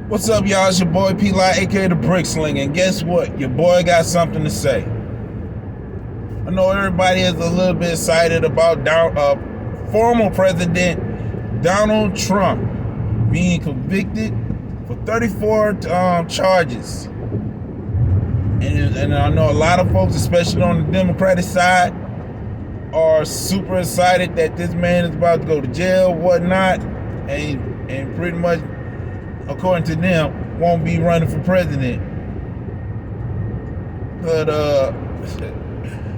What's up, y'all? It's your boy P-Lie, aka the Brick Sling, and guess what? Your boy got something to say. I know everybody is a little bit excited about former President Donald Trump being convicted for 34 charges. And I know a lot of folks, especially on the Democratic side, are super excited that this man is about to go to jail, whatnot, and pretty much, according to them, won't be running for president. But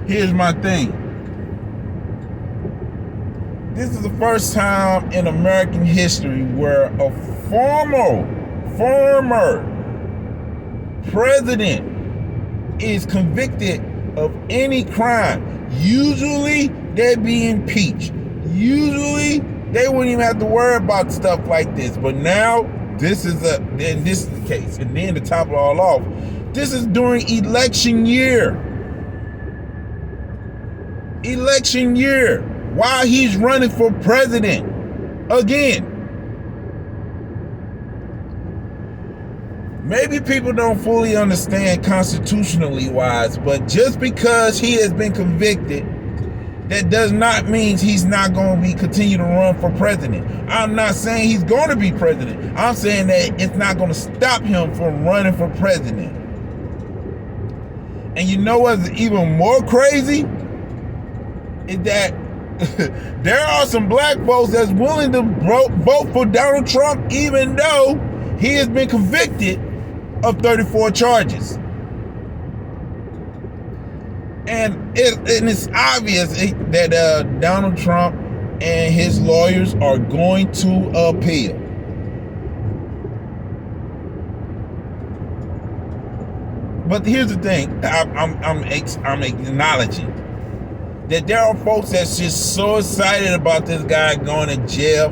here's my thing. This is the first time in American history where a former president is convicted of any crime. Usually they'd be impeached. Usually they wouldn't even have to worry about stuff like this. But now this is the case. And then to top it all off, this is during election year. Election year. While he's running for president again. Maybe people don't fully understand constitutionally wise, but just because he has been convicted, that does not mean he's not going to continue to run for president. I'm not saying he's going to be president. I'm saying that it's not going to stop him from running for president. And you know what's even more crazy? Is that there are some black folks that's willing to vote for Donald Trump even though he has been convicted of 34 charges. And it's obvious that Donald Trump and his lawyers are going to appeal. But here's the thing, I'm acknowledging that there are folks that's just so excited about this guy going to jail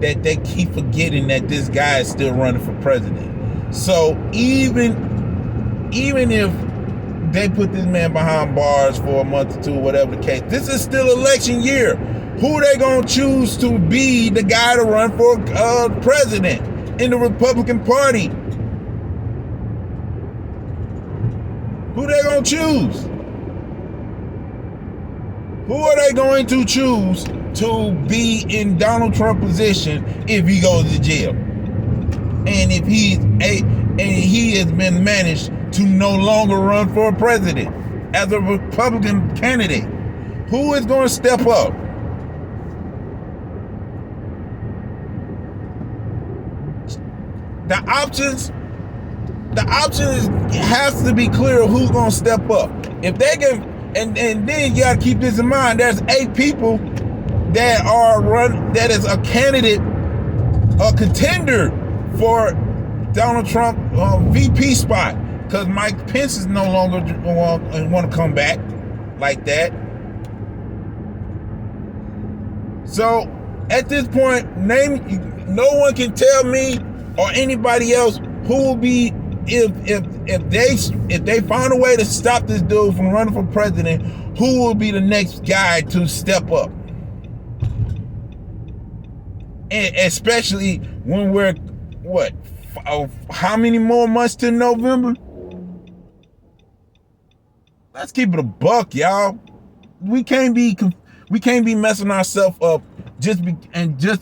that they keep forgetting that this guy is still running for president. So even if they put this man behind bars for a month or two, whatever the case, this is still election year. Who they gonna choose to be the guy to run for president in the Republican Party? Who they gonna choose? Who are they going to choose to be in Donald Trump's position if he goes to jail? And if he has been managed to no longer run for president as a Republican candidate, who is going to step up? The option has to be clear who's going to step up. If they can, and then you got to keep this in mind. There's 8 people that is a candidate, a contender for Donald Trump VP spot, because Mike Pence is no longer want to come back like that. So at this point, no one can tell me or anybody else who will be if they find a way to stop this dude from running for president, who will be the next guy to step up? And especially when we're how many more months to November? Let's keep it a buck, y'all. We can't be messing ourselves up just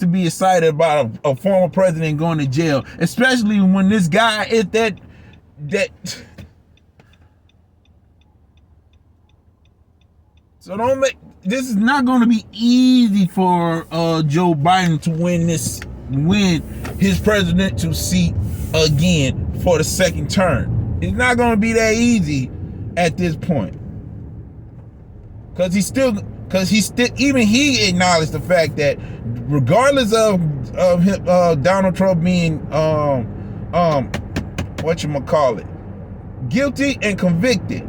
to be excited about a former president going to jail, especially when this guy is that. So this is not going to be easy for Joe Biden to win his presidential seat again for the second term. It's not going to be that easy at this point, because even he acknowledged the fact that regardless of Donald Trump being guilty and convicted,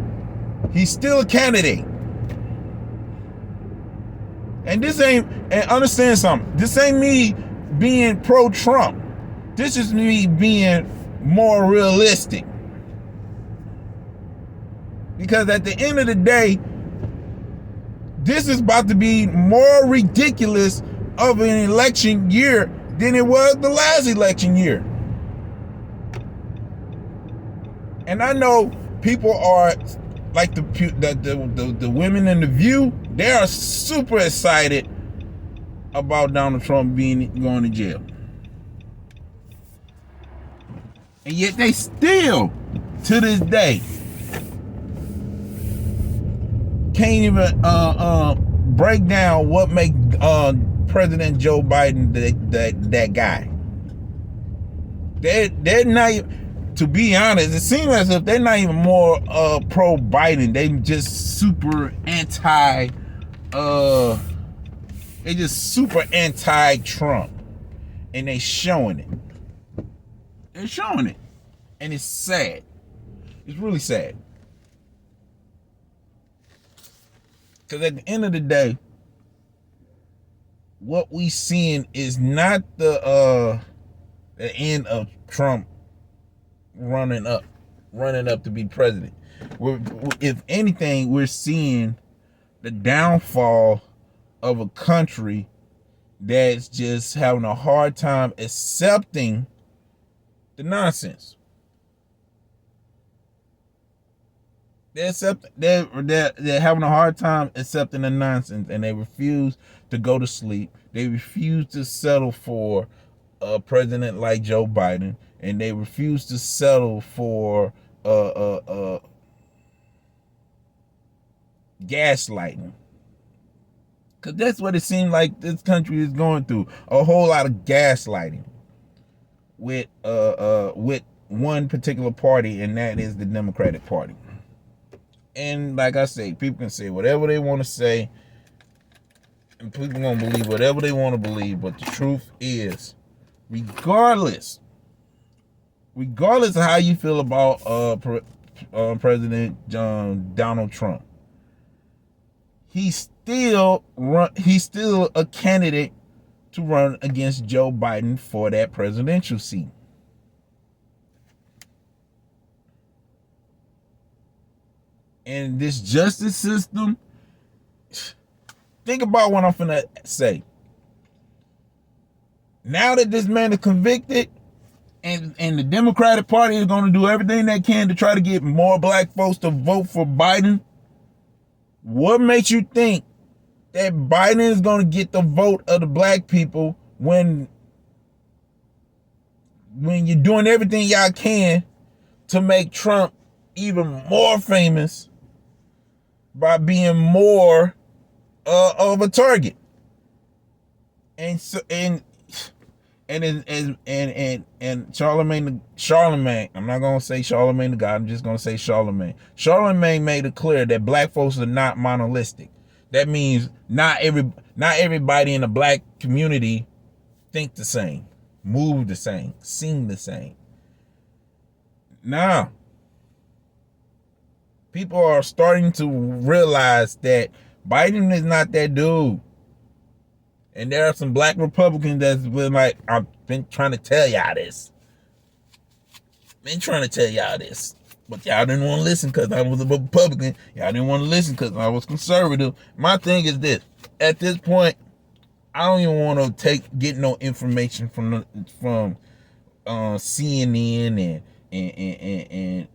he's still a candidate. And understand something. This ain't me being pro-Trump. This is me being more realistic. Because at the end of the day, this is about to be more ridiculous of an election year than it was the last election year. And I know people are like the women in the View. They are super excited about Donald Trump going to jail, and yet they still, to this day, can't even break down what makes President Joe Biden that guy. They're not even, to be honest, it seems as if they're not even more pro Biden. They just super anti they just super anti-Trump, and they showing it. They're showing it, and it's sad. It's really sad. Because at the end of the day, what we seeing is not the end of Trump running up to be president. If anything, we're seeing the downfall of a country that's just having a hard time accepting the nonsense. They're having a hard time accepting the nonsense, and they refuse to go to sleep. They refuse to settle for a president like Joe Biden, and they refuse to settle for gaslighting. Because that's what it seems like this country is going through. A whole lot of gaslighting with one particular party, and that is the Democratic Party. And like I say, people can say whatever they want to say, and people are going to believe whatever they want to believe. But the truth is, regardless of how you feel about President Donald Trump, he's still a candidate to run against Joe Biden for that presidential seat. And this justice system, think about what I'm finna say. Now that this man is convicted, and the Democratic Party is going to do everything they can to try to get more black folks to vote for Biden, what makes you think that Biden is going to get the vote of the black people when you're doing everything y'all can to make Trump even more famous by being more of a target? And Charlemagne, I'm not gonna say Charlemagne the God, I'm just gonna say Charlemagne. Charlemagne made it clear that black folks are not monolithic. That means not everybody in the black community think the same, move the same, sing the same. Now, people are starting to realize that Biden is not that dude. And there are some black Republicans that's been like, I've been trying to tell y'all this. But y'all didn't want to listen because I was a Republican. Y'all didn't want to listen because I was conservative. My thing is this. At this point, I don't even want to get no information from CNN and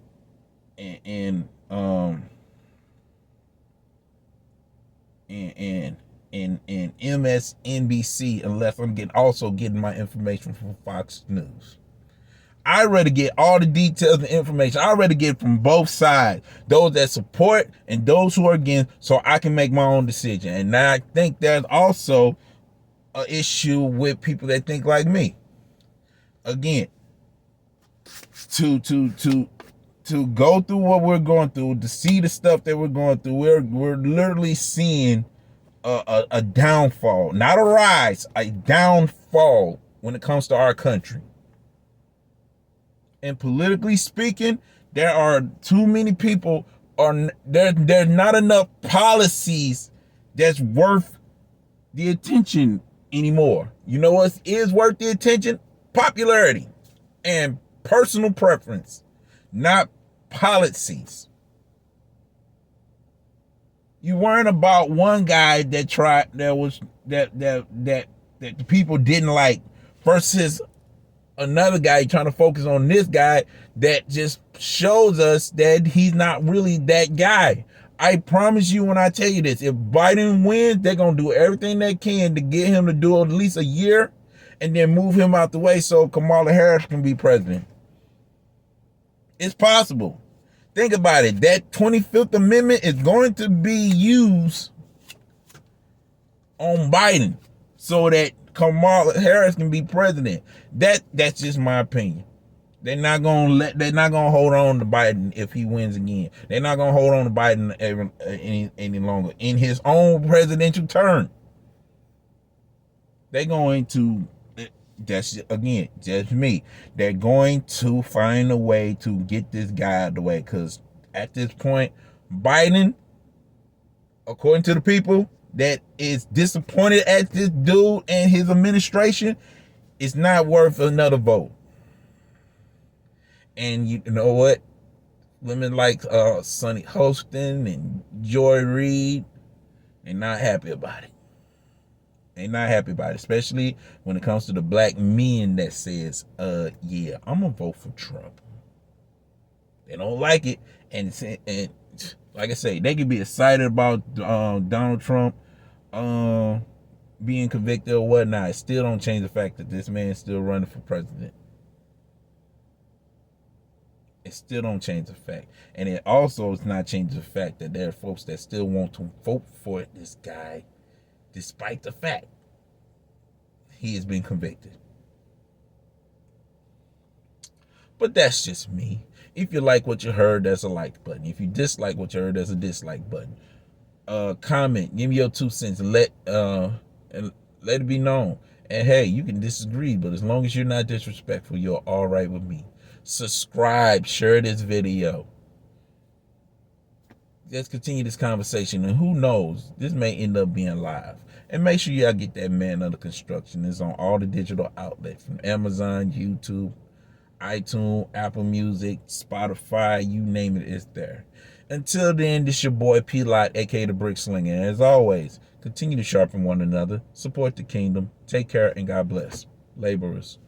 MSNBC unless I'm getting my information from Fox News. I'd rather get all the details and information. I'd rather get from both sides, those that support and those who are against, so I can make my own decision. And now I think there's also an issue with people that think like me. Again, to go through what we're going through, to see the stuff that we're going through, we're literally seeing a downfall, not a rise, a downfall when it comes to our country. And politically speaking, there are too many people, there's not enough policies that's worth the attention anymore. You know what is worth the attention? Popularity and personal preference, not policies. You weren't about one guy that that the people didn't like, versus another guy trying to focus on this guy that just shows us that he's not really that guy. I promise you when I tell you this, if Biden wins, they're going to do everything they can to get him to do at least a year and then move him out the way so Kamala Harris can be president. It's possible. Think about it. That 25th Amendment is going to be used on Biden so that Kamala Harris can be president. That's just my opinion. They're not gonna hold on to Biden if he wins again. They're not gonna hold on to Biden any longer in his own presidential term. They're going to, that's again just me. They're going to find a way to get this guy out of the way, because at this point, Biden, according to the people that is disappointed at this dude and his administration, is not worth another vote. And you know what? Women like Sonny Hostin and Joy Reid, they're not happy about it. They're not happy about it, especially when it comes to the black men that says, yeah, I'm gonna vote for Trump. They don't like it, and like I say, they can be excited about Donald Trump being convicted or whatnot. It still don't change the fact that this man is still running for president. It still don't change the fact. And it also does not change the fact that there are folks that still want to vote for this guy despite the fact he has been convicted. But that's just me. If you like what you heard, there's a like button. If you dislike what you heard, there's a dislike button. Comment, give me your 2 cents, and let it be known. And hey, you can disagree, but as long as you're not disrespectful, you're all right with me. Subscribe, share this video. Let's continue this conversation, and who knows, this may end up being live. And make sure y'all get that Man Under Construction. It's on all the digital outlets, from Amazon, YouTube, iTunes, Apple Music, Spotify, you name it, it's there. Until then, this your boy P-Lot, aka the Brick Slinger. And as always, continue to sharpen one another, support the kingdom, take care, and God bless. Laborers.